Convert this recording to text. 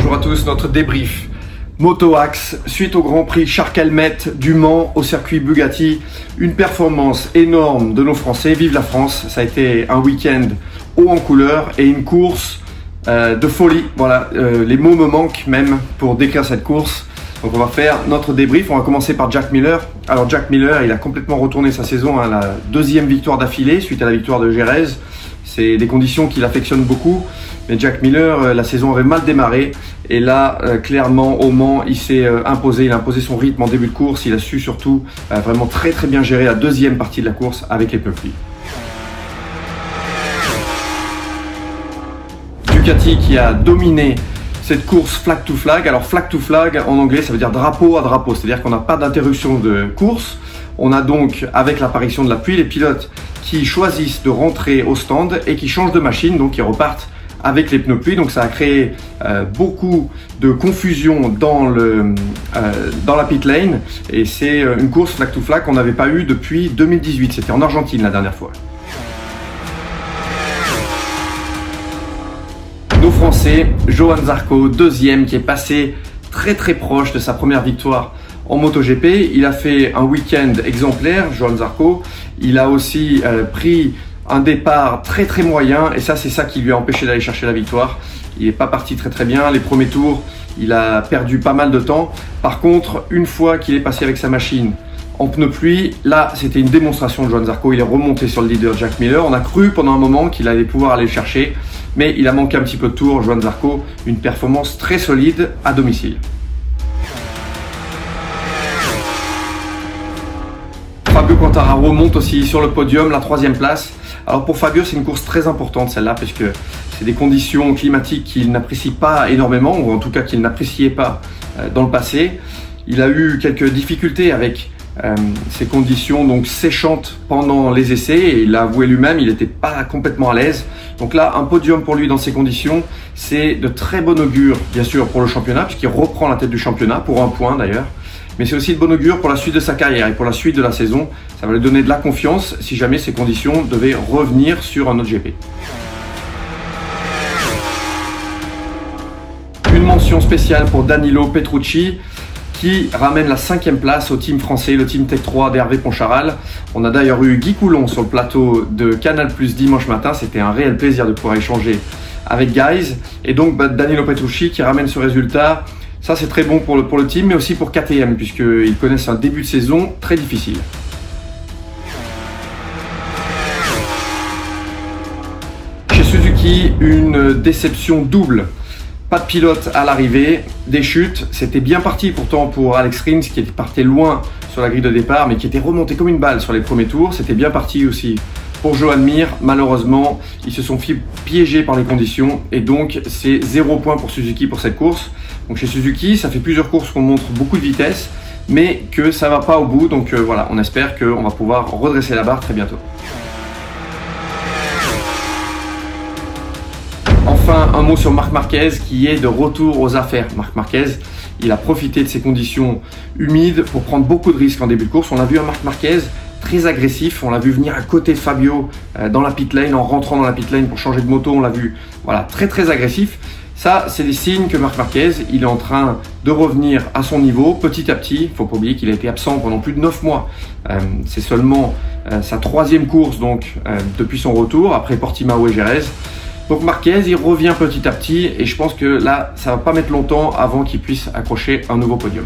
Bonjour à tous, notre débrief Moto Axe suite au Grand Prix Charles-Calmet du Mans au circuit Bugatti. Une performance énorme de nos Français, vive la France. Ça a été un week-end haut en couleur et une course de folie. Voilà, les mots me manquent même pour décrire cette course. Donc on va faire notre débrief. On va commencer par Jack Miller. Alors Jack Miller, il a complètement retourné sa saison, hein, la deuxième victoire d'affilée suite à la victoire de Jerez. C'est des conditions qu'il affectionne beaucoup. Mais Jack Miller, la saison avait mal démarré. Et là, clairement, au Mans, il s'est imposé. Il a imposé son rythme en début de course. Il a su surtout vraiment très bien gérer la deuxième partie de la course avec les pneus pluie. Ducati qui a dominé cette course flag to flag. Alors flag to flag en anglais, ça veut dire drapeau à drapeau. C'est-à-dire qu'on n'a pas d'interruption de course. On a donc, avec l'apparition de la pluie, les pilotes qui choisissent de rentrer au stand et qui changent de machine, donc ils repartent avec les pneus pluie. Donc ça a créé beaucoup de confusion dans la pit lane et c'est une course flag to flag qu'on n'avait pas eu depuis 2018. C'était en Argentine la dernière fois. Nos Français, Johann Zarco, deuxième, qui est passé très proche de sa première victoire en MotoGP. Il a fait un week-end exemplaire, Johann Zarco. Il a aussi pris un départ très moyen et ça c'est ça qui lui a empêché d'aller chercher la victoire. Il n'est pas parti très bien. Les premiers tours, il a perdu pas mal de temps. Par contre, une fois qu'il est passé avec sa machine en pneu pluie, là c'était une démonstration de Johann Zarco. Il est remonté sur le leader Jack Miller. On a cru pendant un moment qu'il allait pouvoir aller le chercher, mais il a manqué un petit peu de tour. Johann Zarco, une performance très solide à domicile. Fabio Quartararo monte aussi sur le podium, la troisième place. Alors pour Fabio, c'est une course très importante celle-là, puisque c'est des conditions climatiques qu'il n'apprécie pas énormément, ou en tout cas qu'il n'appréciait pas dans le passé. Il a eu quelques difficultés avec ces conditions donc séchantes pendant les essais, et il l'a avoué lui-même, il n'était pas complètement à l'aise. Donc là, un podium pour lui dans ces conditions, c'est de très bon augure, bien sûr, pour le championnat, puisqu'il reprend la tête du championnat, pour un point d'ailleurs. Mais c'est aussi de bon augure pour la suite de sa carrière et pour la suite de la saison. Ça va lui donner de la confiance si jamais ces conditions devaient revenir sur un autre GP. Une mention spéciale pour Danilo Petrucci qui ramène la 5e place au team français, le team Tech 3 d'Hervé Poncharal. On a d'ailleurs eu Guy Coulon sur le plateau de Canal+ dimanche matin. C'était un réel plaisir de pouvoir échanger avec Guys. Et donc Danilo Petrucci qui ramène ce résultat. Ça c'est très bon pour le team, mais aussi pour KTM, puisqu'ils connaissent un début de saison très difficile. Chez Suzuki, une déception double. Pas de pilote à l'arrivée, des chutes. C'était bien parti pourtant pour Alex Rins, qui partait loin sur la grille de départ, mais qui était remonté comme une balle sur les premiers tours. C'était bien parti aussi pour Joan Mir. Malheureusement, ils se sont piégés par les conditions et donc c'est 0 point pour Suzuki pour cette course. Donc chez Suzuki, ça fait plusieurs courses qu'on montre beaucoup de vitesse, mais que ça va pas au bout. Donc voilà, on espère qu'on va pouvoir redresser la barre très bientôt. Enfin, un mot sur Marc Marquez qui est de retour aux affaires. Marc Marquez, il a profité de ces conditions humides pour prendre beaucoup de risques en début de course. On a vu un Marc Marquez très agressif, on l'a vu venir à côté de Fabio dans la pit lane, en rentrant dans la pit lane pour changer de moto. On l'a vu voilà, très agressif. Ça, c'est des signes que Marc Marquez, il est en train de revenir à son niveau petit à petit. Il ne faut pas oublier qu'il a été absent pendant plus de 9 mois. C'est seulement sa 3e course donc depuis son retour, après Portimao et Jerez. Donc Marquez, il revient petit à petit et je pense que là, ça ne va pas mettre longtemps avant qu'il puisse accrocher un nouveau podium.